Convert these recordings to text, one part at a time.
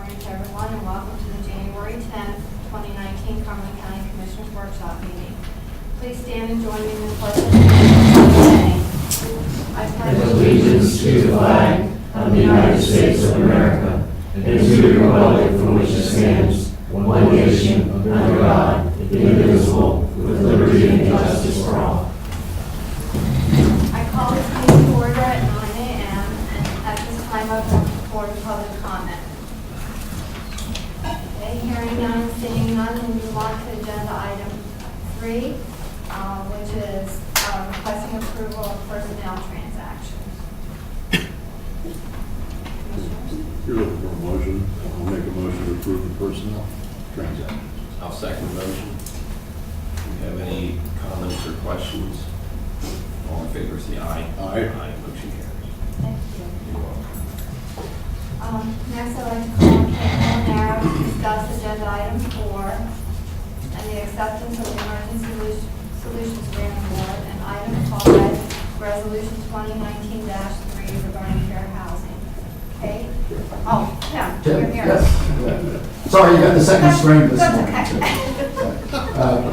morning to everyone, and welcome to the January 10th, 2019 Cumberland County Commissioners Workshop meeting. Please stand and join me in the pledge of allegiance. I pledge allegiance to the flag of the United States of America and to the republic for which it stands, one nation, under God, indivisible, with liberty and justice for all. I call this meeting to order at 9 a.m. and at this time I will report public comment. Okay, hearing none, seeing none, we move on to agenda item 3, which is requesting approval of personnel transactions. Commissioners? You're looking for a motion. I'll make a motion to approve the personnel transactions. I'll second the motion. Do you have any comments or questions? All in favor, say aye. Aye. Aye. Motion carries. Thank you. You're welcome. Next, I'd like to call Kate Narrow to discuss agenda item 4 and the acceptance of the Emergency Solutions Grant Award, and item 5, Resolution 2019-3 regarding fair housing. Kate? Oh, Tim, you're here. Yes. Sorry, you got the second string this morning. That's okay.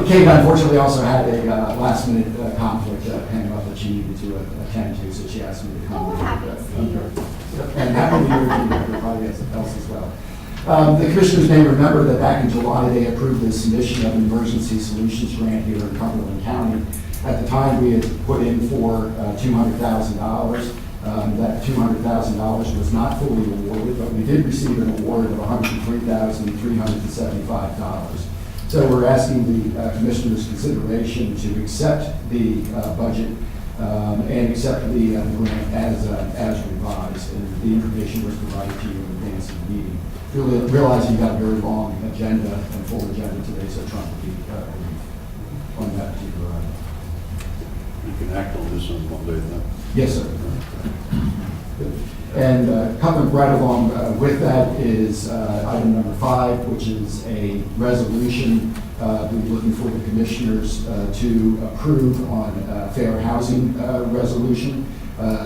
Kate unfortunately also had a last-minute conflict came up that she needed to attend to, so she asked me to come. Oh, happy to see you. And happy New Year to everybody else as well. The commissioners may remember that back in July, they approved the submission of an emergency solutions grant here in Cumberland County. At the time, we had put in for $200,000. That $200,000 was not fully awarded, but we did receive an award of $103,375. So we're asking the commissioners' consideration to accept the budget and accept the grant as revised. And the information was provided to you in advance of the meeting. Realizing you got a very long agenda and full agenda today, so trying to be brief on that particular item. You can act on this on Monday then. Yes, sir. And coming right along with that is item number 5, which is a resolution we're looking for the commissioners to approve on fair housing resolution.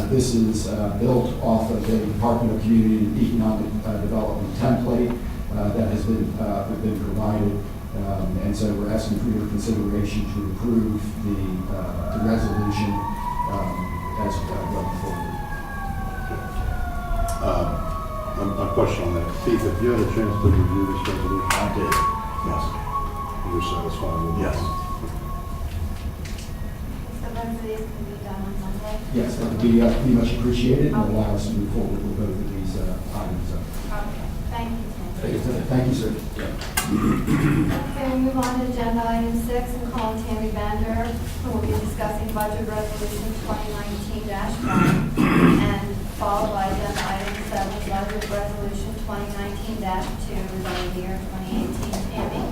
This is built off of the Department of Community and Economic Development template that has been provided. And so we're asking for your consideration to approve the resolution as going forward. A question on that. Keith, have you had a chance to review this resolution? I did, yes. You're satisfied with it? Yes. So both of these can be done on Monday? Yes, that would be much appreciated and allow us to move forward with both of these items. Okay, thank you, Tim. Thank you, sir. Okay, we move on to agenda item 6 and call Tammy Bender, who will be discussing budget resolution 2019-1 and followed by agenda item 7, budget resolution 2019-2 regarding the year 2018. Tammy?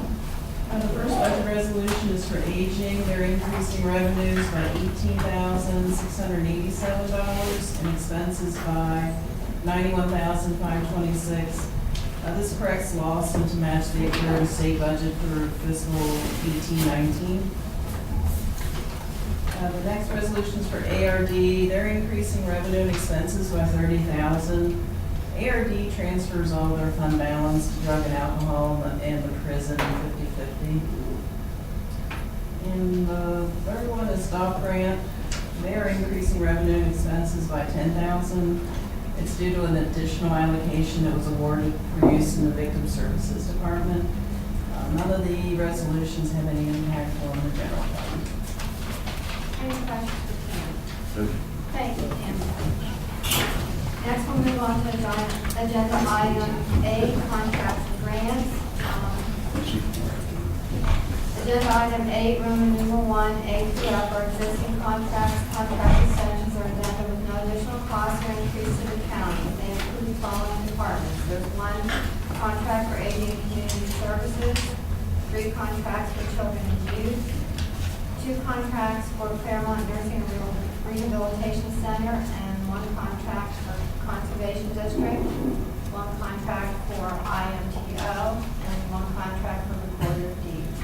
The first budget resolution is for aging. They're increasing revenues by $18,687 and expenses by $91,526. This corrects Lawson to match the current state budget for fiscal 18-19. The next resolution is for ARD. They're increasing revenue and expenses by $30,000. ARD transfers all their fund balance to drug and alcohol and the prison 50/50. And the third one is stop grant. They're increasing revenue and expenses by $10,000. It's due to an additional allocation that was awarded for use in the Victim Services Department. None of the resolutions have any impact on the general fund. Any questions for Tammy? Thank you, Tammy. Next, we'll move on to agenda item 8, contracts and grants. Agenda item 8, Roman numeral 1, A through F are existing contracts. Contract extensions are addendum with no additional cost or increase to the county. They include the following departments. There's 1 contract for aging and community services, 3 contracts for children and youth, 2 contracts for Fairmont Nursing and Rehabilitation Center, and 1 contract for Conservation District, 1 contract for IMTO, and 1 contract for Recorder of Deeds.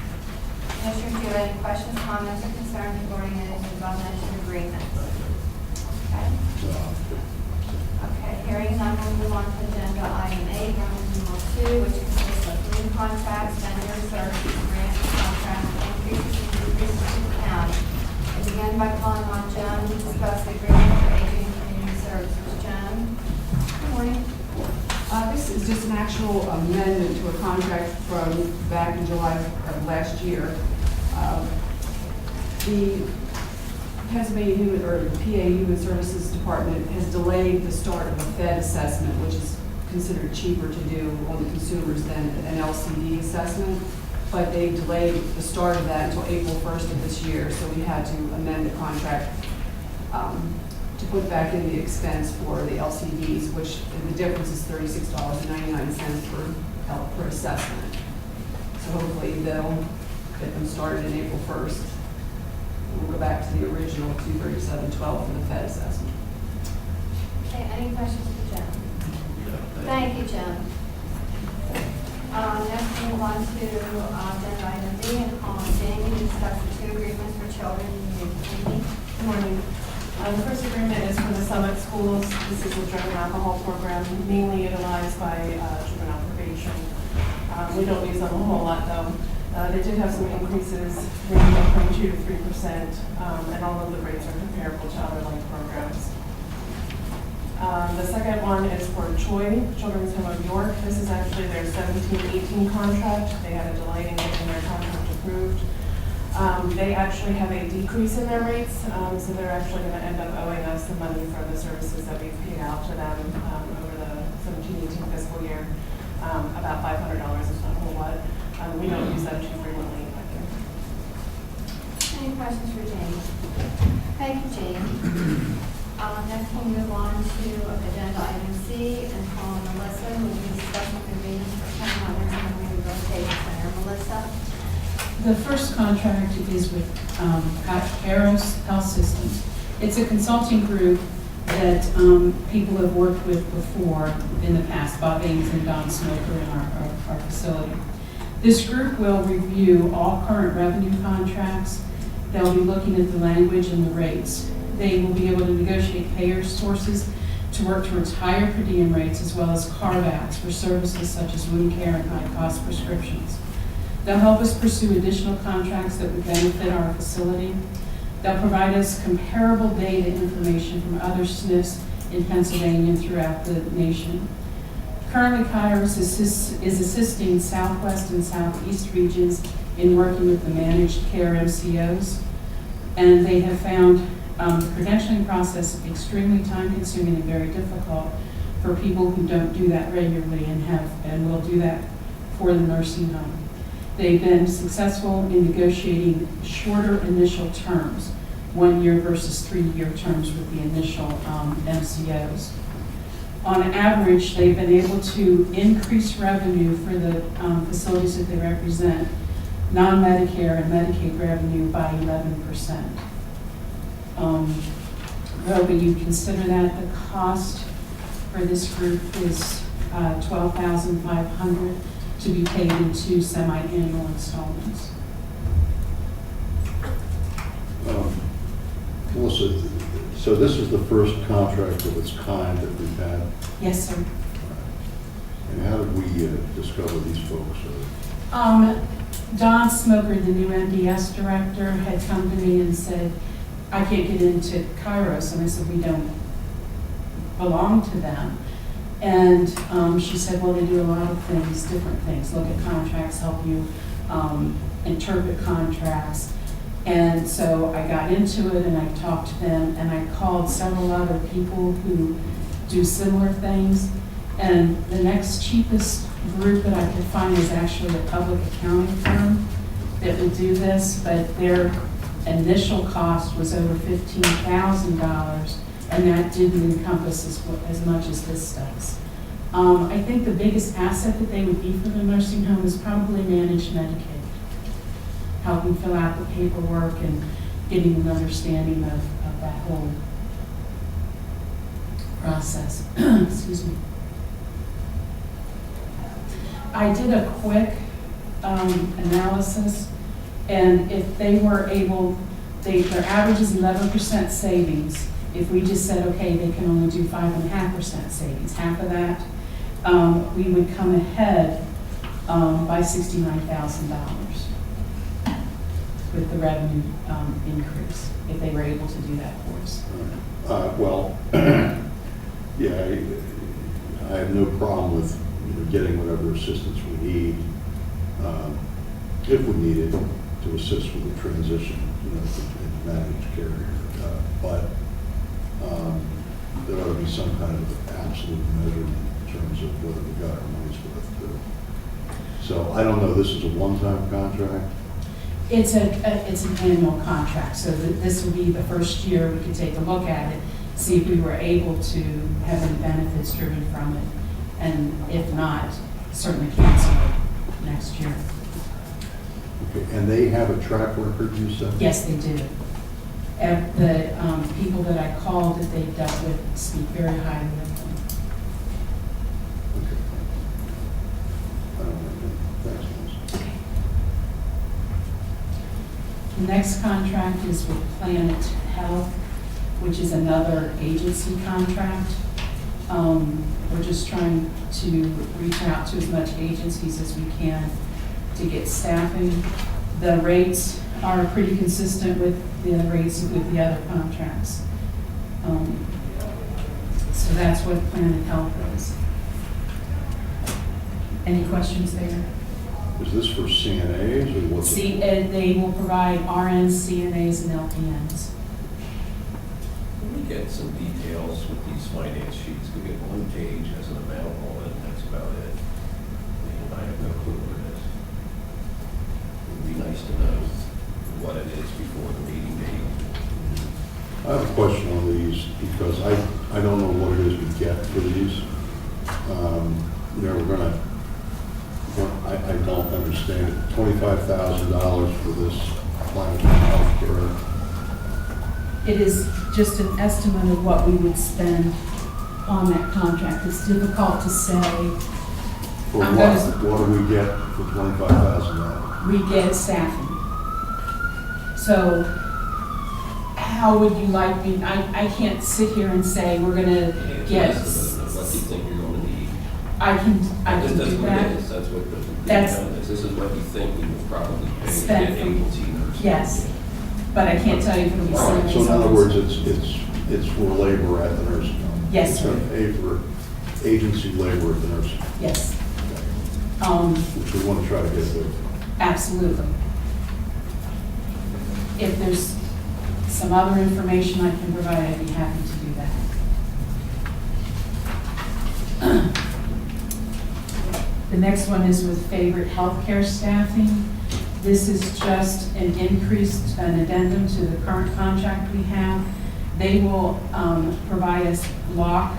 Commissioners, do you have any questions, comments, or concerns regarding any of the above-mentioned agreements? Okay. Okay, hearing none, we'll move on to agenda item 8, Roman numeral 2, which consists of new contracts, vendor services, grant contracts, increases and decreases to the county. I begin by calling on Joan to discuss the agreement for aging and community services. Joan? Good morning. This is just an actual amendment to a contract from back in July of last year. The Pennsylvania Human, or the PA Human Services Department has delayed the start of a Fed assessment, which is considered cheaper to do on the consumers than an LCD assessment. But they delayed the start of that until April 1st of this year, so we had to amend the contract to put back in the expense for the LCDs, which the difference is $36.99 per assessment. So hopefully they'll get them started in April 1st. We'll go back to the original $237.12 for the Fed assessment. Okay, any questions for Joan? Thank you, Joan. Next we move on to agenda item B, and call on Jamie to discuss the 2 agreements for children in youth. Jamie? Good morning. The first agreement is for the Summit Schools. This is a drug and alcohol program mainly utilized by children on probation. We don't use them a whole lot though. They did have some increases ranging from 2 to 3%, and all of the rates are comparable to other like programs. The second one is for Choi, Children's Home of York. This is actually their 17-18 contract. They had a delay in getting their contract approved. They actually have a decrease in their rates, so they're actually going to end up owing us the money for the services that we've paid out to them over the 17-18 fiscal year. About $500 is not a whole lot. We don't use them too frequently either. Any questions for Jamie? Thank you, Jamie. Next we'll move on to agenda item C, and call on Melissa, who will be discussing agreements for County Hunters and the Rehabilitation Center. Melissa? The first contract is with Aros Health Systems. It's a consulting group that people have worked with before in the past, Bob Ames and Don Smoker in our facility. This group will review all current revenue contracts. They'll be looking at the language and the rates. They will be able to negotiate payer sources to work towards higher per diem rates, as well as carve-outs for services such as wound care and high-cost prescriptions. They'll help us pursue additional contracts that would benefit our facility. They'll provide us comparable data information from other SNFs in Pennsylvania and throughout the nation. Currently, Kairos is assisting Southwest and Southeast regions in working with the managed care MCOs, and they have found the credentialing process extremely time-consuming and very difficult for people who don't do that regularly and will do that for the nursing home. They've been successful in negotiating shorter initial terms, 1 year versus 3-year terms with the initial MCOs. On average, they've been able to increase revenue for the facilities that they represent, non-Medicare and Medicaid revenue by 11%. However you consider that, the cost for this group is $12,500 to be paid in 2 semi-annual installments. Melissa, so this is the first contract of its kind that we've had. Yes, sir. And how did we discover these folks? Don Smoker, the new MDS director, had come to me and said, I can't get into Kairos. And I said, we don't belong to them. And she said, well, they do a lot of things, different things. Look at contracts, help you interpret contracts. And so I got into it and I talked to them and I called several other people who do similar things. And the next cheapest group that I could find is actually a public accounting firm that would do this, but their initial cost was over $15,000, and that didn't encompass as much as this does. I think the biggest asset that they would be for the nursing home is probably managed Medicaid, helping fill out the paperwork and getting an understanding of that whole process. Excuse me. I did a quick analysis, and if they were able, their average is 11% savings. If we just said, okay, they can only do 5.5% savings, half of that, we would come ahead by $69,000 with the revenue increase, if they were able to do that for us. Well, yeah, I have no problem with, getting whatever assistance we need, if we need it, to assist with the transition, to managed carrier. But there ought to be some kind of absolute measurement in terms of whether we got our money's worth too. So I don't know, this is a one-time contract? It's an annual contract, so this would be the first year we could take a look at it, see if we were able to have any benefits driven from it, and if not, certainly cancel it next year. Okay, and they have a track record, you said? Yes, they do. The people that I called that they've dealt with speak very highly of them. Okay. I don't know. Thanks, Melissa. The next contract is with Planet Health, which is another agency contract. We're just trying to reach out to as much agencies as we can to get staffing. The rates are pretty consistent with the rates with the other contracts. So that's what Planet Health is. Any questions there? Is this for CNAs or what's it? They will provide RNs, CNAs, and LPNs. We get some details with these finance sheets. We get one page as an amount on it, and that's about it. I have no clue what it is. It would be nice to know what it is before the meeting date. I have a question on these because I don't know what it is we get for these. We're gonna, I don't understand it. $25,000 for this Planet Healthcare. It is just an estimate of what we would spend on that contract. It's difficult to say. For I'm what? gonna- What do we get for $25,000? We get staffing. So how would you like me, I can't sit here and say we're gonna It's an get, estimate of what you think you're going to need. I can That's do what it that. is. That's what the That's- breakdown is. This is what you think you will probably pay to Spend get from- agency nurses. Yes, but I can't tell you if it'll be All right, CNAs. so in other words, it's for labor at the nursing home? Yes, It's sir. going to pay for agency labor at the nursing home, Yes, which we want to try to get to. absolutely. If there's some other information I can provide, I'd be happy to do that. The next one is with Favorite Healthcare Staffing. This is just an addendum to the current contract we have. They will provide us block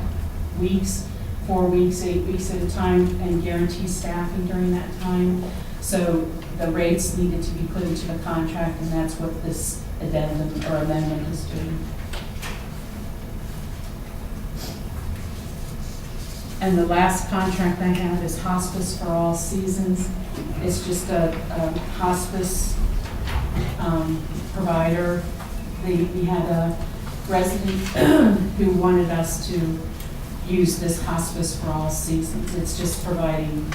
weeks, 4 weeks, 8 weeks at a time, and guarantee staffing during that time. So the rates needed to be put into the contract, and that's what this addendum or amendment is doing. And the last contract I have is Hospice for All Seasons. It's just a hospice provider. We had a resident who wanted us to use this Hospice for All Seasons. It's just providing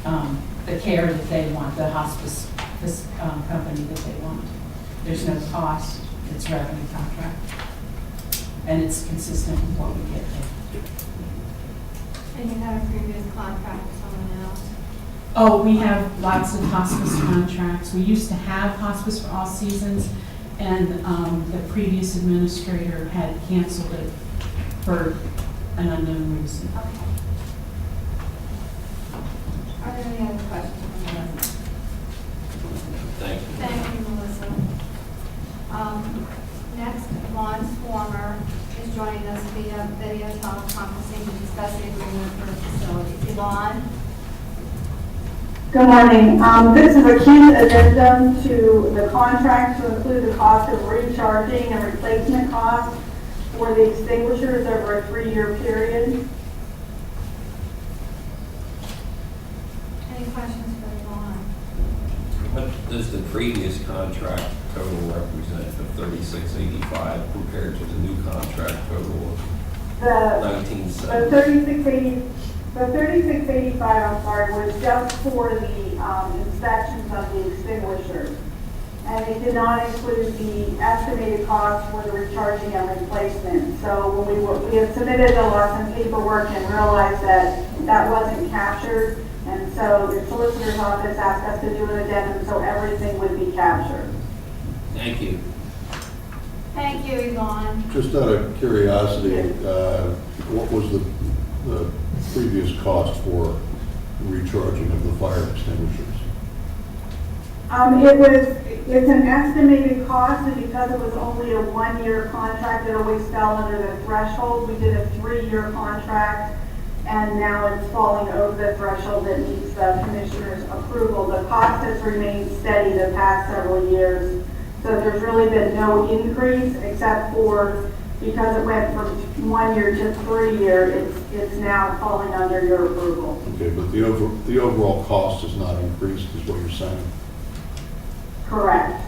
the care that they want, the hospice company that they want. There's no cost, it's revenue contract. And it's consistent with what we get there. And you had a previous contract with someone else? Oh, we have lots of hospice contracts. We used to have Hospice for All Seasons, and the previous administrator had canceled it for an unknown reason. Okay. Are there any other questions from Melissa? Thank you. Thank you, Melissa. Next, Vaughn Swarmer is joining us via video teleconferencing to discuss the agreement for the facility. Yvonne? Good morning. This is a key addendum to the contract to include the cost of recharging and replacement costs for the extinguishers over a 3-year period. Any questions for Yvonne? What does the previous contract total represent of $36.85 compared to the new contract total of The $19.70? The 3685, I'm sorry, was just for the inspections of the extinguishers. And it did not include the estimated cost for the recharging and replacement. So when we had submitted some paperwork and realized that wasn't captured. And so the solicitor's office asked us to do an addendum so everything would be captured. Thank you. Thank you, Yvonne. Just out of curiosity, what was the previous cost for recharging of the fire extinguishers? It's an estimated cost, and because it was only a one-year contract, it always fell under the threshold. We did a 3-year contract, and now it's falling over the threshold that needs the commissioner's approval. The cost has remained steady the past several years, so there's really been no increase, except for because it went from 1 year to 3 year, it's now falling under your approval. Okay, but the overall cost has not increased, is what you're saying? Correct.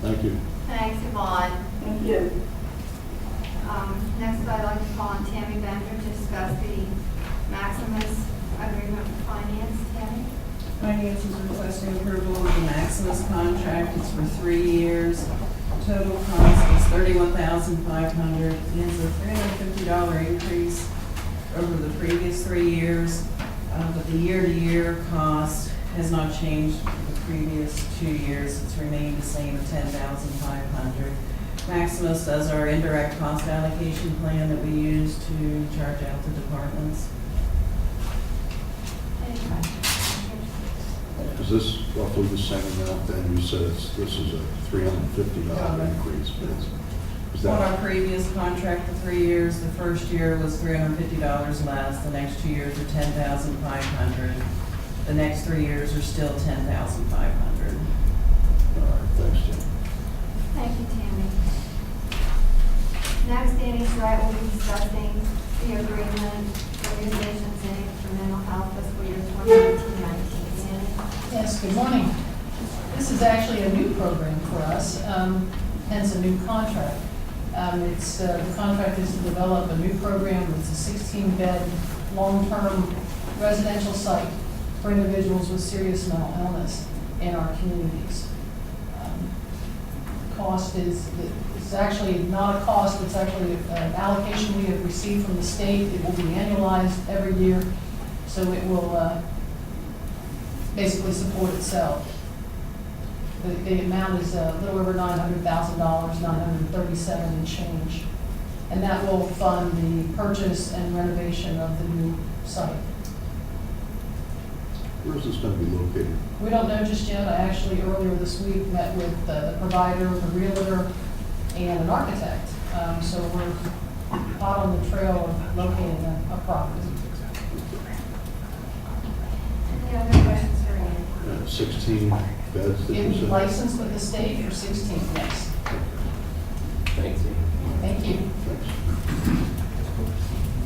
Thank you. Thanks, Yvonne. Thank you. Next, I'd like to call on Tammy Bender to discuss the Maximus agreement with finance. Tammy? Finance is requesting approval of the Maximus contract. It's for 3 years. Total cost is $31,500. It's a $350 increase over the previous 3 years. But the year-to-year cost has not changed for the previous 2 years. It's remained the same at $10,500. Maximus does our indirect cost allocation plan that we use to charge out to departments. Any questions? Is this roughly the same amount then? You said this is a $350 increase, but is On our that? previous contract for 3 years, the first year was $350 less, the next 2 years are $10,500. The next 3 years are still $10,500. All right, thanks, Tim. Thank you, Tammy. Next, Danny Strite will be discussing the agreement organizations in for mental health fiscal year 2019. Danny? Yes, good morning. This is actually a new program for us, hence a new contract. The contract is to develop a new program. It's a 16-bed, long-term residential site for individuals with serious mental illness in our communities. Cost is, it's actually not a cost, it's actually an allocation we have received from the state. It will be annualized every year, so it will basically support itself. The amount is a little over $900,000, $937 and change. And that will fund the purchase and renovation of the new site. Where is this going to be located? We don't know just yet. I actually earlier this week met with the provider, the realtor, and an architect. So we're hot on the trail of locating a property. Any other questions for Andy? 16 beds, did you It's say? licensed with the state for 16, yes. Thank you. Thank you. Thanks.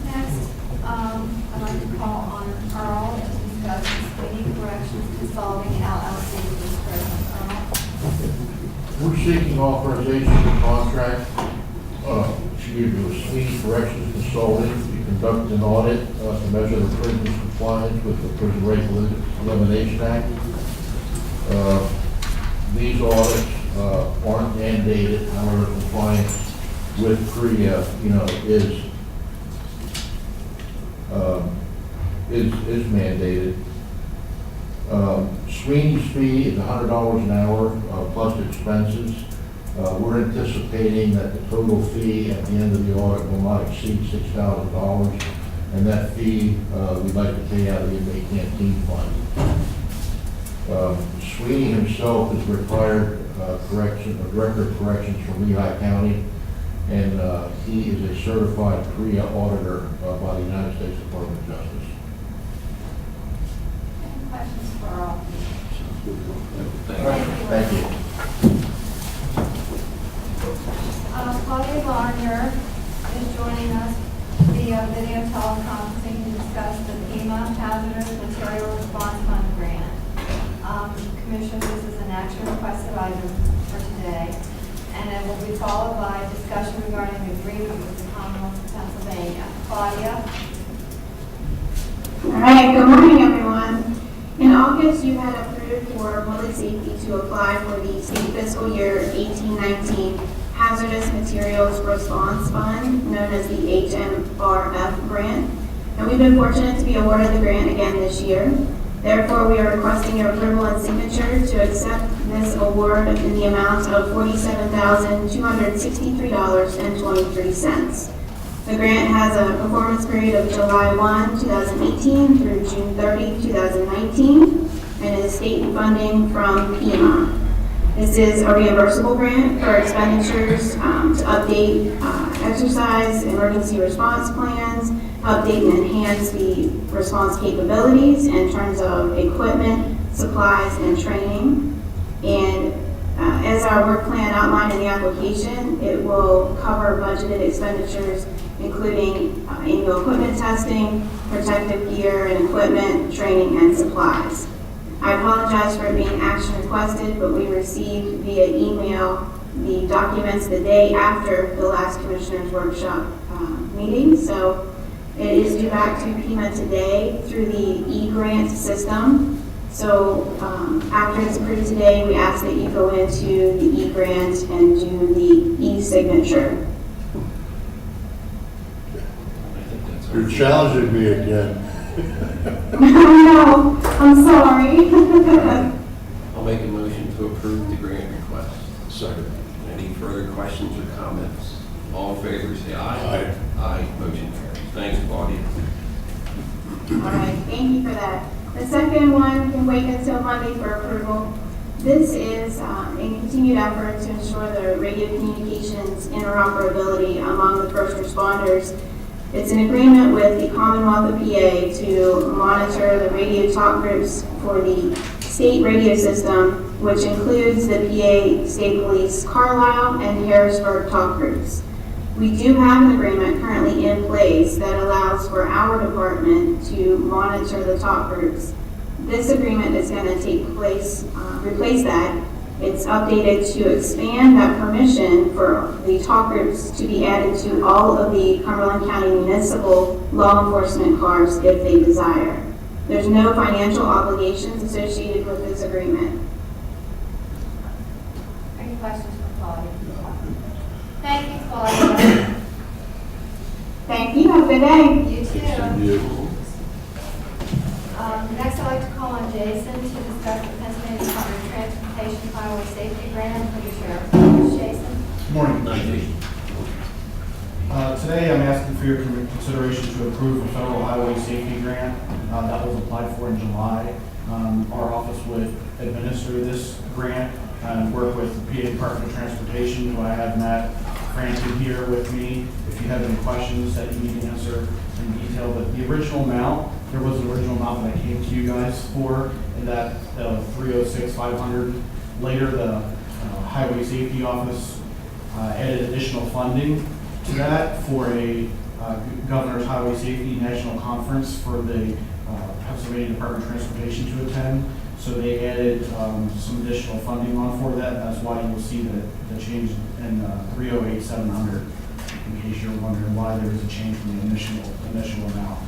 Next, I'd like to call on Earl to discuss Sweeney Corrections Consulting LLC with President Earl. We're seeking authorization to contract, with Sweeney Corrections Consulting to conduct an audit to measure the prison's compliance with the Prison Rape Elimination Act. These audits aren't mandated, however, compliance with PREA, is mandated. Sweeney's fee is $100 an hour plus expenses. We're anticipating that the total fee at the end of the audit will not exceed $6,000, and that fee we'd like to pay out of the inmate canteen fund. Sweeney himself is retired Director of Corrections from Lehigh County, and he is a certified PREA auditor by the United States Department of Justice. Any questions for Earl? Sounds good. Thank you. Claudia Larner is joining us via video teleconferencing to discuss the FEMA Hazardous Material Response Fund grant. Commissioners, this is an action requested item for today, and it will be followed by a discussion regarding the agreement with the Commonwealth of Pennsylvania. Claudia? All right, good morning, everyone. In August, you had approved for public safety to apply for the state fiscal year 1819 Hazardous Materials Response Fund, known as the HMRF grant. And we've been fortunate to be awarded the grant again this year. Therefore, we are requesting your approval and signature to accept this award in the amount of $47,263.23. The grant has a performance period of July 1, 2018 through June 30, 2019, and is state funding from FEMA. This is a reimbursable grant for expenditures to update exercise, emergency response plans, update and enhance the response capabilities in terms of equipment, supplies, and training. And as our work plan outlined in the application, it will cover budgeted expenditures including annual equipment testing, protective gear and equipment, training, and supplies. I apologize for it being action requested, but we received via email the documents the day after the last Commissioners Workshop meeting. So it is due back to FEMA today through the e-grant system. So after it's approved today, we ask that you go into the e-grant and do the e-signature. You're challenging me again. No, I'm sorry. I'll make a motion to approve the grant request. Second. Any further questions or comments? All in favor, say aye. Aye. Aye, motion carries. Thanks, Claudia. All right, thank you for that. The second one can wait until Monday for approval. This is a continued effort to ensure the radio communications interoperability among the first responders. It's an agreement with the Commonwealth of PA to monitor the radio talk groups for the state radio system, which includes the PA State Police Carlisle and Harrisburg talk groups. We do have an agreement currently in place that allows for our department to monitor the talk groups. This agreement is going to take place, replace that. It's updated to expand that permission for the talk groups to be added to all of the Cumberland County municipal law enforcement cars if they desire. There's no financial obligations associated with this agreement. Any questions for Claudia? Thank you, Claudia. Thank you. Have a good day. You too. You. Next, I'd like to call on Jason to discuss the Pennsylvania Department of Transportation Highway Safety Grant for the Sheriff's Office. Jason? Good morning. Today, I'm asking for your consideration to approve a federal highway safety grant that was applied for in July. Our office would administer this grant and work with the PA Department of Transportation, who I have Matt Franklin here with me. If you have any questions that you need to answer in detail, but the original amount, there was an original amount that I came to you guys for, and that $306,500. Later, the Highway Safety Office added additional funding to that for a Governor's Highway Safety National Conference for the Pennsylvania Department of Transportation to attend. So they added some additional funding on for that. That's why you'll see the change in $308,700, in case you're wondering why there is a change from the initial amount.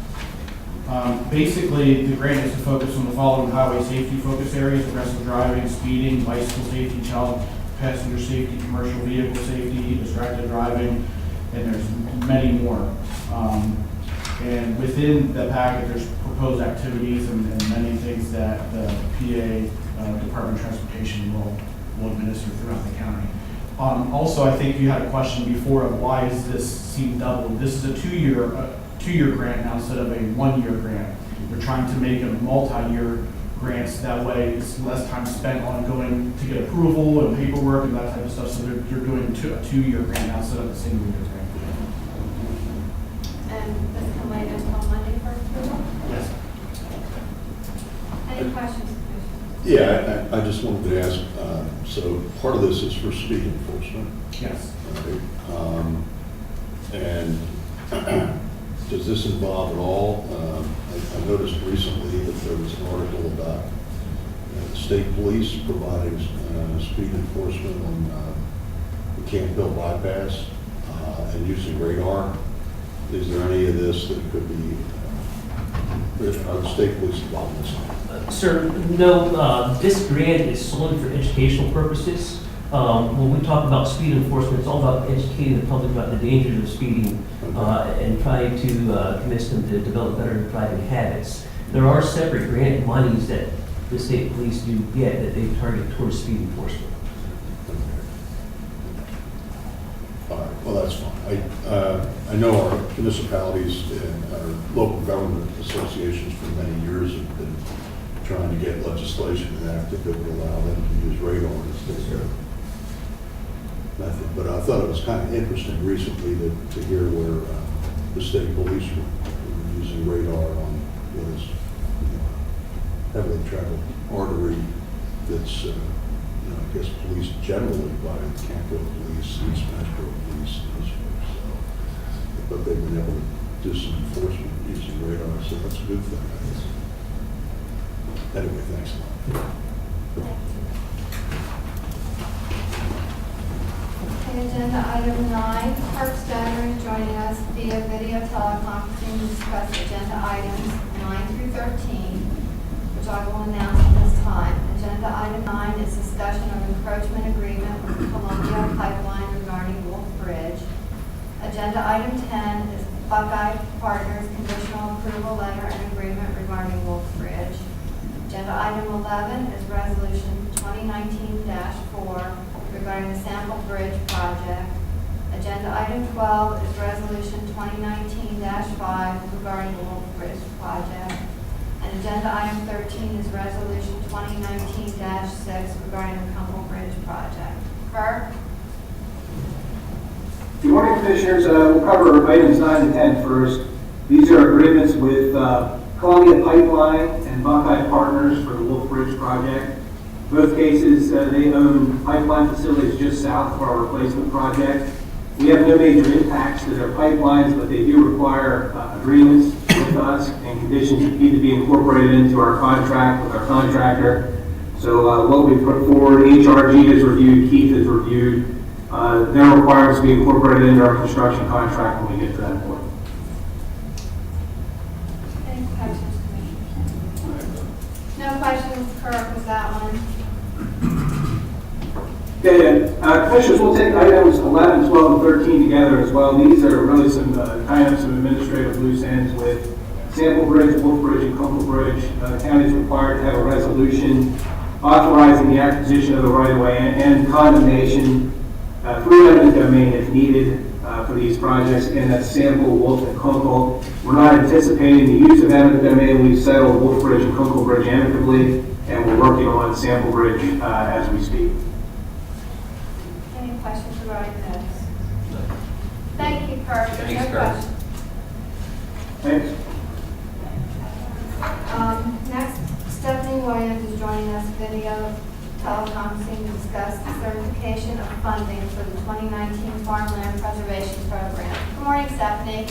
Basically, the grant is to focus on the following highway safety focus areas: aggressive driving, speeding, bicycle safety, child passenger safety, commercial vehicle safety, distracted driving, and there's many more. And within the packet, there's proposed activities and many things that the PA Department of Transportation will administer throughout the county. Also, I think you had a question before of why is this seem doubled. This is a two-year grant now instead of a one-year grant. We're trying to make them multi-year grants. That way, it's less time spent on going to get approval and paperwork and that type of stuff. So they're doing a two-year grant now instead of a single-year grant. And this can wait until Monday for approval? Yes. Any questions? Yeah, I just wanted to ask, so part of this is for speed enforcement. Yes. Right? And does this involve at all? I noticed recently that there was an article about state police providing speed enforcement on the Campbell bypass and using radar. Is there any of this that could be the state police involved in this? Sir, no, this grant is solely for educational purposes. When we talk about speed enforcement, it's all about educating the public about the dangers of speeding and trying to convince them to develop better driving habits. There are separate grant monies that the state police do get that they target towards speed enforcement. All right, well, that's fine. I know our municipalities and our local government associations for many years have been trying to get legislation enacted that would allow them to use radar as their method. But I thought it was kind of interesting recently to hear where the state police were using radar on what is heavily traveled artery that's, I guess police generally by Campbell Police, East Metro Police, and those folks. So, but they've been able to do some enforcement using radar, so that's a good thing, I guess. Anyway, thanks a lot. Okay, agenda item 9, Kirk Stoner is joining us via video teleconferencing to discuss agenda items 9 through 13, which I will announce at this time. Agenda item 9 is discussion of encroachment agreement with the Columbia Pipeline regarding Wolf Bridge. Agenda item 10 is Buckeye Partners conditional approval letter and agreement regarding Wolf Bridge. Agenda item 11 is resolution 2019-4 regarding the Sample Bridge project. Agenda item 12 is resolution 2019-5 regarding the Wolf Bridge project. And agenda item 13 is resolution 2019-6 regarding the Cumberland Bridge project. Kirk? Good morning, Commissioners. We'll cover items 9 and 10 first. These are agreements with Columbia Pipeline and Buckeye Partners for the Wolf Bridge project. In both cases, they own pipeline facilities just south of our replacement project. We have no major impacts to their pipelines, but they do require agreements with us and conditions that need to be incorporated into our contract with our contractor. So what we put forward, HRG is reviewed, Keith is reviewed. Their requirements to be incorporated into our construction contract when we get to that point. Any questions, Commissioners? No questions, Kirk, was that one? Okay, Commissioners, we'll take items 11, 12, and 13 together as well. These are really some kind of some administrative loose ends with Sample Bridge, Wolf Bridge, and Cumberland Bridge. The county is required to have a resolution authorizing the acquisition of the right-of-way and condemnation through eminent domain if needed for these projects. Again, that's Sample, Wolf, and Kunkel. We're not anticipating the use of eminent domain. We've settled Wolf Bridge and Kunkel Bridge amicably, and we're working on Sample Bridge as we speak. Any questions regarding this? Thank you, Kirk. There's Thanks, no Kirk. questions. Thanks. Next, Stephanie Williams is joining us video teleconferencing to discuss the certification of funding for the 2019 Farmland Preservation Program. Good morning, Stephanie.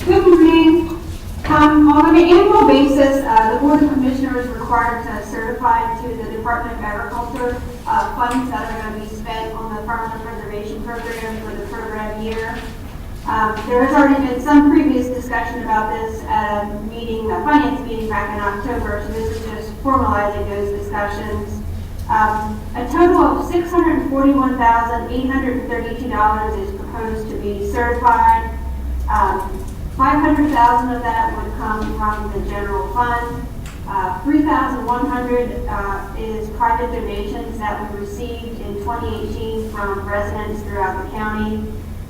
Good morning. On an annual basis, the Board of Commissioners is required to certify to the Department of Agriculture funds that are going to be spent on the Farmland Preservation Program for the program year. There has already been some previous discussion about this at a meeting, a finance meeting back in October, so this is just formalizing those discussions. A total of $641,832 is proposed to be certified. $500,000 of that would come from the general fund. $3,100 is private donations that we received in 2018 from residents throughout the county.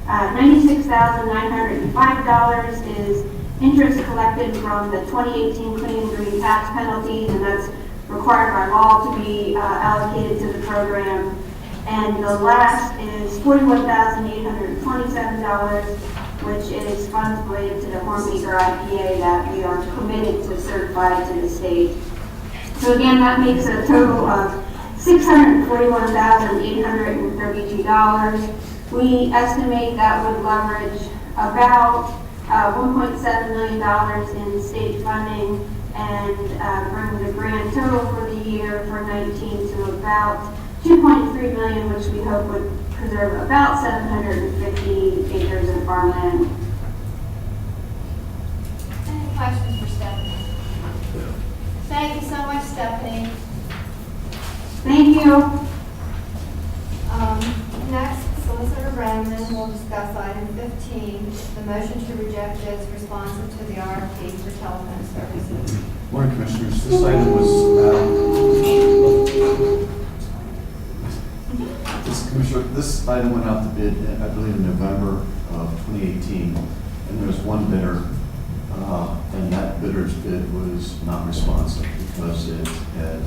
$96,905 is interest collected from the 2018 Clean and Green tax penalties, and that's required by law to be allocated to the program. And the last is $41,827, which is funds related to the Hornbeaker IPA that we are committed to certify to the state. So again, that makes a total of $641,832. We estimate that would leverage about $1.7 million in state funding and bring the grand total for the year for 19 to about $2.3 million, which we hope would preserve about 750 acres of farmland. Any questions for Stephanie? Thank you so much, Stephanie. Thank you. Next, Solicitor Brennan will discuss item 15, the motion to reject bids responsive to the RFP for telephone services. Morning, Commissioners. This item was, this item went out to bid, I believe, in November of 2018, and there was one bidder, and that bidder's bid was not responsive because it had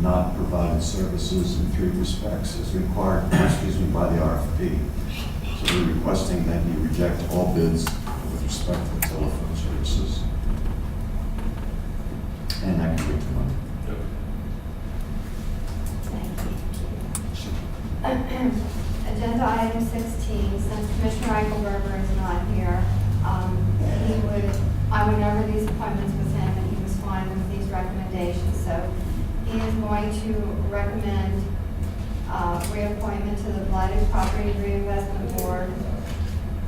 not provided services in 3 respects as required, by the RFP. So we're requesting that you reject all bids with respect to telephone services. And I can wait for one. Thank you. Agenda item 16, since Commissioner Eichelberger is not here, I went over these appointments with him and he was fine with these recommendations. So he is going to recommend reappointment to the Blighted Property Reinvestment Board,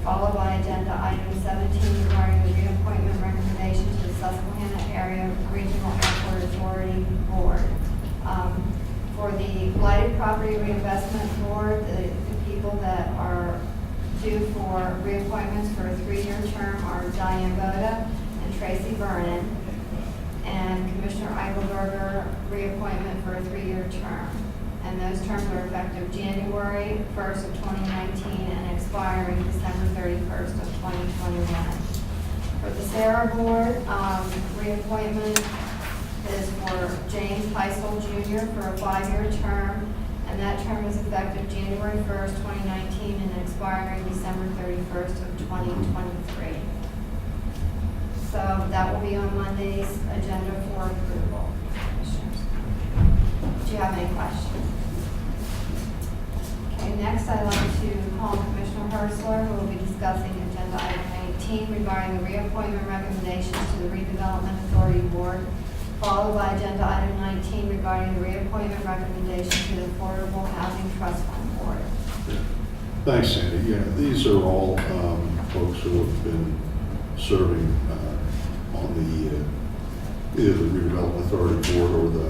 followed by agenda item 17 regarding the reappointment recommendation to the Susquehanna Area Regional Airport Authority Board. For the Blighted Property Reinvestment Board, the people that are due for reappointments for a 3-year term are Diane Boda and Tracy Vernon, and Commissioner Eichelberger, reappointment for a 3-year term. And those terms are effective January 1st of 2019 and expiring December 31st of 2021. For the Sarah Board, reappointment is for James Heisel Jr. for a 5-year term, and that term is effective January 1st, 2019 and expiring December 31st of 2023. So that will be on Monday's agenda for approval. Do you have any questions? Okay, next I'd like to call Commissioner Hersler, who will be discussing agenda item 18 regarding the reappointment recommendations to the Redevelopment Authority Board, followed by agenda item 19 regarding the reappointment recommendation to the Affordable Housing Trust Fund Board. Thanks, Sandy. Yeah, these are all folks who have been serving on the either the Redevelopment Authority Board or the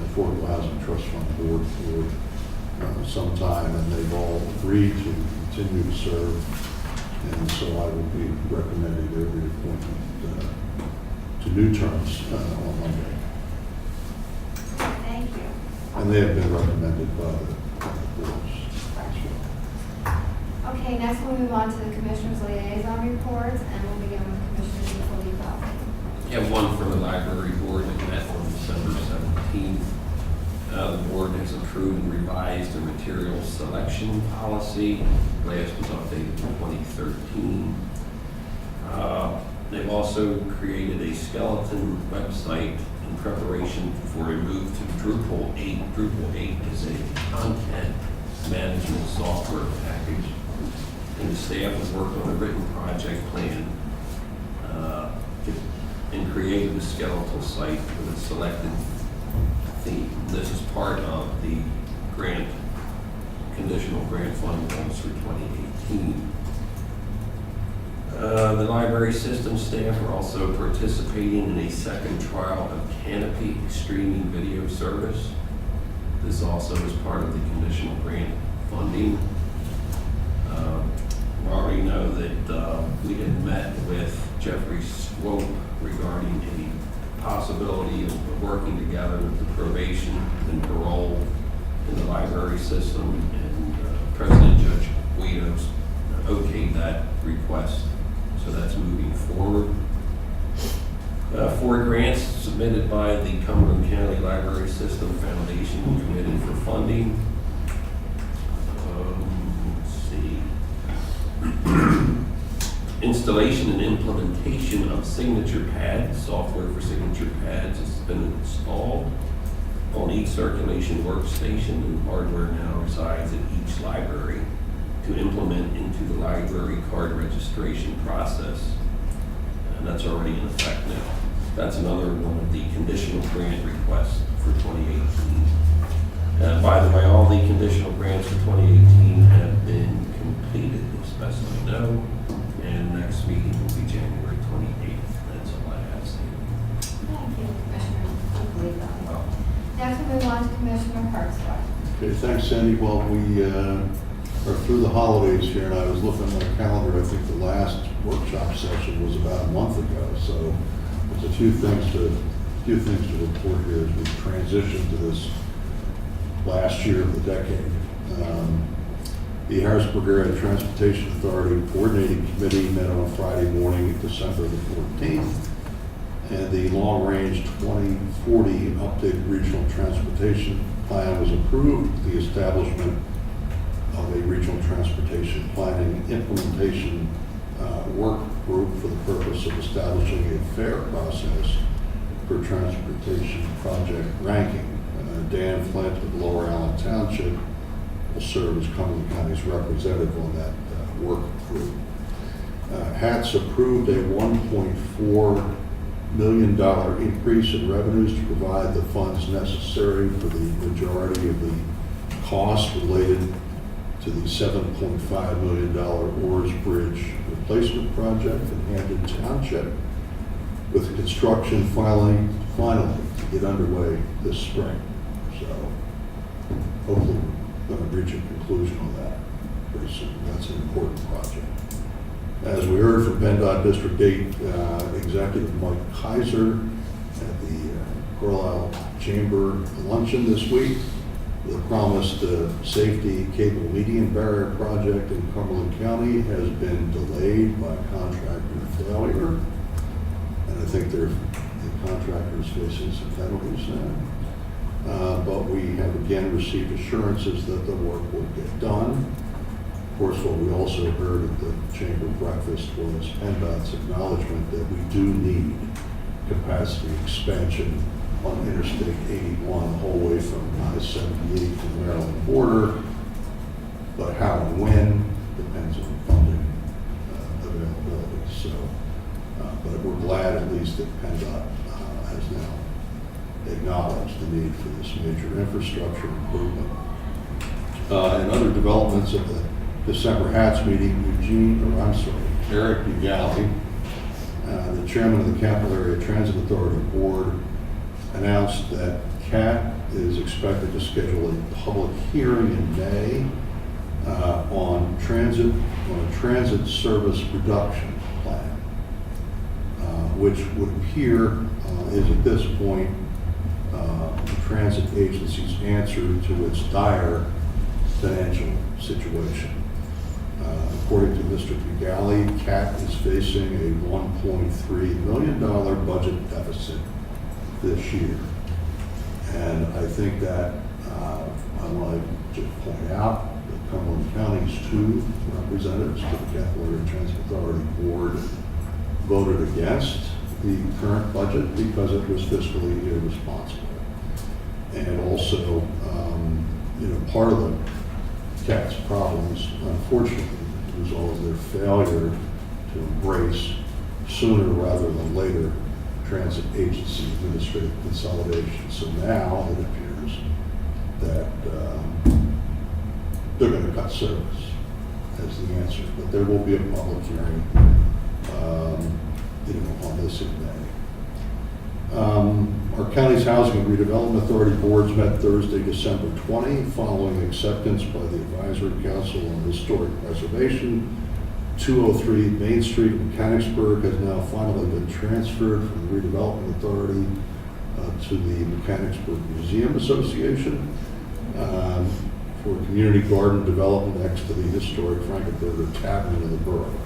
Affordable Housing Trust Fund Board for some time, and they've all agreed to continue to serve. And so I will be recommending their reappointment to new terms on Monday. Thank you. And they have been recommended by the boards as well. Okay, next we'll move on to the Commissioner's Liaison Reports, and we'll begin with Commissioner DeFilippo. We have one for the Library Board that met on December 17th. The board has approved and revised the material selection policy. Last was updated in 2013. They've also created a skeleton website in preparation for a move to Drupal 8. Drupal 8 is a content management software package, and the staff has worked on a written project plan and created a skeletal site with a selected theme. This is part of the grant, conditional grant fund goals for 2018. The library system staff are also participating in a second trial of Canopy streaming video service. This also is part of the conditional grant funding. We already know that we had met with Jeffrey Swope regarding a possibility of working together with the probation and parole in the library system, and President Judge Guido's okayed that request. So that's moving forward. 4 grants submitted by the Cumberland County Library System Foundation committed for funding. Let's see. Installation and implementation of signature pads, software for signature pads has been installed on each circulation workstation, and hardware now resides at each library to implement into the library card registration process, and that's already in effect now. That's another one of the conditional grant requests for 2018. By the way, all the conditional grants for 2018 have been completed, as best I know, and next meeting will be January 28th. That's Commissioner Hertzberg. Okay, thanks, Sandy. Well, we are through the holidays here, and I was looking at my calendar. I think the last workshop session was about a month ago, so there's a few things to report here as we transition to this last year of the decade. The Harrisburg Area Transportation Authority Coordinating Committee met on Friday morning, December the 14th, and the long-range 2040 updated regional transportation plan was approved. The establishment of a regional transportation planning implementation work group for the purpose of establishing a fair process for transportation project ranking. Dan Flint of Lower Allen Township will serve as Cumberland County's representative on that work group. HATS approved a $1.4 million increase in revenues to provide the funds necessary for the majority of the costs related to the $7.5 million Oars Bridge replacement project in Hampton Township, with construction finally to get underway this spring. So hopefully we're going to reach a conclusion on that pretty soon. That's an important project. As we heard from PennDOT District 8 Executive Mike Kaiser at the Carlisle Chamber luncheon this week, the promised safety cable median barrier project in Cumberland County has been delayed by contractor failure. And I think the contractor is facing some penalties now. But we have again received assurances that the work will get done. Of course, what we also heard at the Chamber breakfast was PennDOT's acknowledgement that we do need capacity expansion on Interstate 81, the whole way from I-78 to the Maryland border. But how and when depends on funding availability. So, but we're glad at least that PennDOT has now acknowledged the need for this major infrastructure improvement. And other developments at the December HATS meeting, Eric Bugali, the chairman of the Capital Area Transit Authority Board, announced that CAT is expected to schedule a public hearing in May on a transit service reduction plan, which would appear is at this point the transit agency's answer to its dire financial situation. According to Mr. Bugali, CAT is facing a $1.3 million budget deficit this year. And I think that I want to just point out that Cumberland County's two representatives to the Capital Area Transit Authority Board voted against the current budget because it was fiscally irresponsible. And also, part of the CAT's problems, unfortunately, was all of their failure to embrace sooner rather than later transit agency administrative consolidation. So now it appears that they're going to cut service as the answer. But there will be a public hearing on this in May. Our county's Housing and Redevelopment Authority boards met Thursday, December 20, following acceptance by the Advisory Council on Historic Preservation. 203 Main Street in Mechanicsburg has now finally been transferred from the Redevelopment Authority to the Mechanicsburg Museum Association for community garden development next to the historic Frankenberger Tavern in the borough.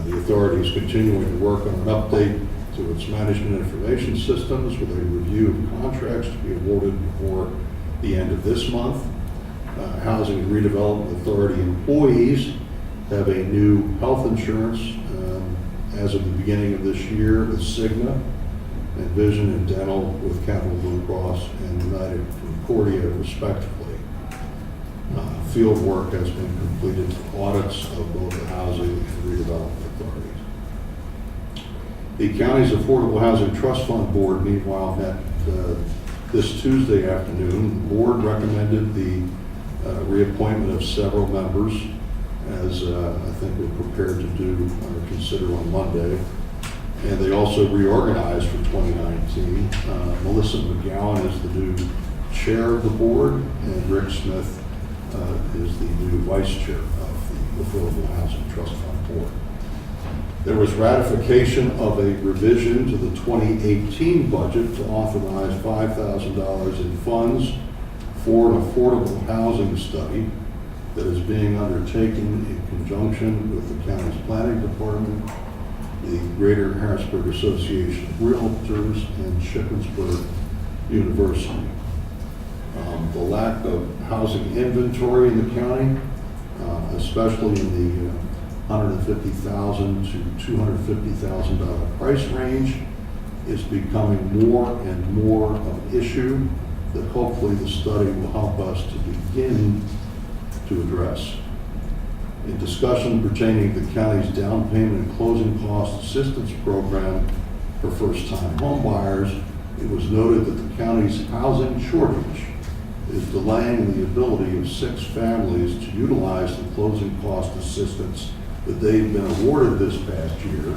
The authority is continuing to work on an update to its management information systems with a review of contracts to be awarded before the end of this month. Housing and Redevelopment Authority employees have a new health insurance as of the beginning of this year with Cigna, and vision and dental with Capital Blue Cross and United Concordia, respectively. Field work has been completed for audits of both the Housing and Redevelopment Authorities. The county's Affordable Housing Trust Fund Board, meanwhile, met this Tuesday afternoon. The board recommended the reappointment of several members, as I think we're prepared to do or consider on Monday. And they also reorganized for 2019. Melissa McGowan is the new chair of the board, and Rick Smith is the new vice chair of the Affordable Housing Trust Fund Board. There was ratification of a revision to the 2018 budget to authorize $5,000 in funds for an affordable housing study that is being undertaken in conjunction with the county's planning department, the Greater Harrisburg Association of Realtors, and Shippensburg University. The lack of housing inventory in the county, especially in the $150,000 to $250,000 price range, is becoming more and more of an issue that hopefully the study will help us to begin to address. In discussion pertaining to the county's down payment and closing cost assistance program for first-time home buyers, it was noted that the county's housing shortage is delaying the ability of 6 families to utilize the closing cost assistance that they've been awarded this past year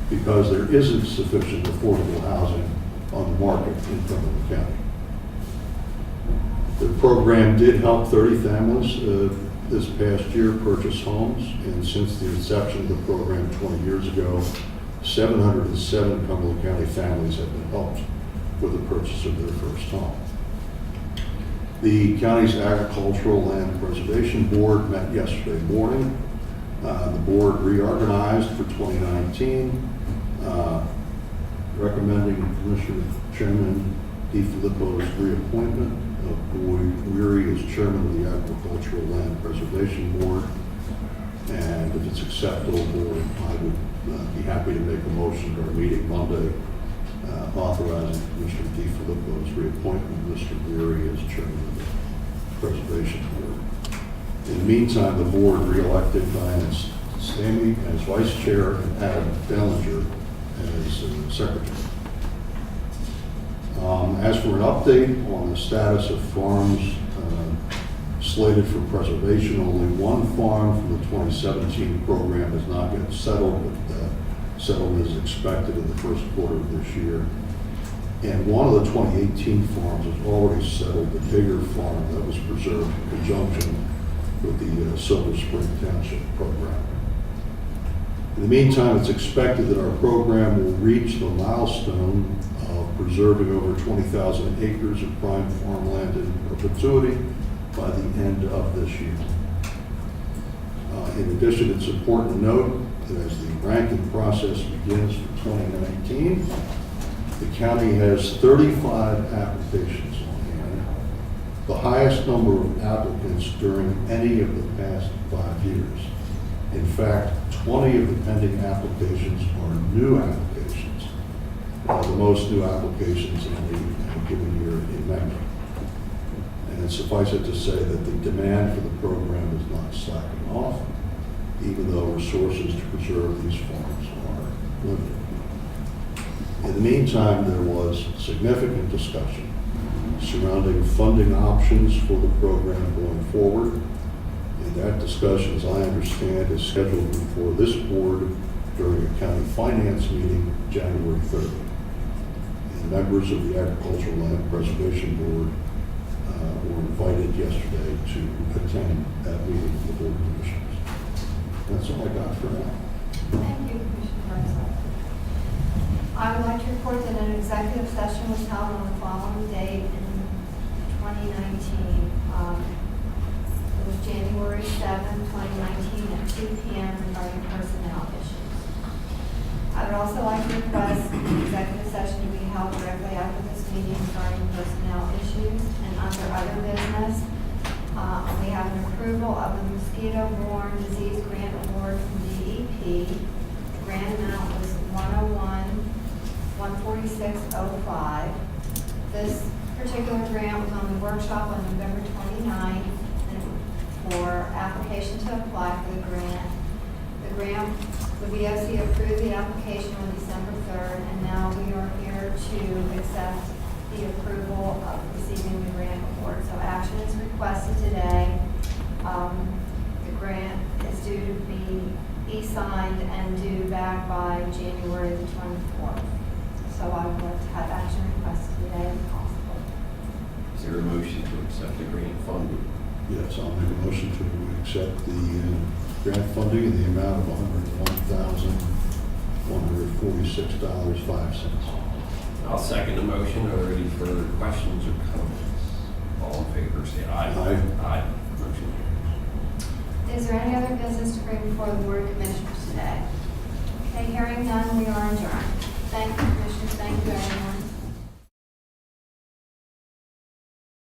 because there isn't sufficient affordable housing on the market in Cumberland County. The program did help 30 families this past year purchase homes, and since the inception of the program 20 years ago, 707 Cumberland County families have been helped with the purchase of their first home. The county's Agricultural Land Preservation Board met yesterday morning. The board reorganized for 2019, recommending Commissioner Chairman DeFilippo's reappointment of Boyd Weary as chairman of the Agricultural Land Preservation Board. And if it's acceptable, I would be happy to make a motion at our meeting Monday authorizing Commissioner DeFilippo's reappointment of Mr. Weary as chairman of the Preservation Board. In the meantime, the board re-elected Diane Stamey as vice chair and Adam Dellinger as secretary. As for an update on the status of farms slated for preservation, only one farm from the 2017 program has not yet settled, but settlement is expected in the first quarter of this year. And one of the 2018 farms has already settled, the bigger farm that was preserved in conjunction with the Silver Spring Township program. In the meantime, it's expected that our program will reach the milestone of preserving over 20,000 acres of prime farmland in perpetuity by the end of this year. In addition, it's important to note that as the ranking process begins for 2019, the county has 35 applications on hand, the highest number of applicants during any of the past 5 years. In fact, 20 of the pending applications are new applications, the most new applications in a given year in memory. And suffice it to say that the demand for the program is not slacking off, even though resources to preserve these farms are limited. In the meantime, there was significant discussion surrounding funding options for the program going forward. And that discussion, as I understand, is scheduled before this board during a county finance meeting January 3rd. And members of the Agricultural Land Preservation Board were invited yesterday to attend that meeting of the Board of Commissioners. That's all I got for now. Thank you, Commissioner Bartzell. I would like to report that an executive session was held on the following date in 2019. It was January 7, 2019 at 2 p.m. regarding personnel issues. I would also like to request the executive session to be held directly after this meeting regarding personnel issues. And under other business, we have an approval of the mosquito-borne disease grant award from DEP. The grant amount was $101,146.05. This particular grant was on the workshop on November 29th for application to apply for the grant. The BOC approved the application on December 3rd, and now we are here to accept the approval of receiving the grant award. So action is requested today. The grant is due to be e-signed and due back by January the 24th. So I would like to have action requested today if possible. Is there a motion to accept the grant funding? Yes, I'll make a motion to accept the grant funding in the amount of $101,146.05. I'll second the motion. Are there any further questions or comments? All in favor, say aye. Aye. Aye. Motion carries. Is there any other business to bring before the Board of Commissioners today? Okay, hearing none, we are adjourned.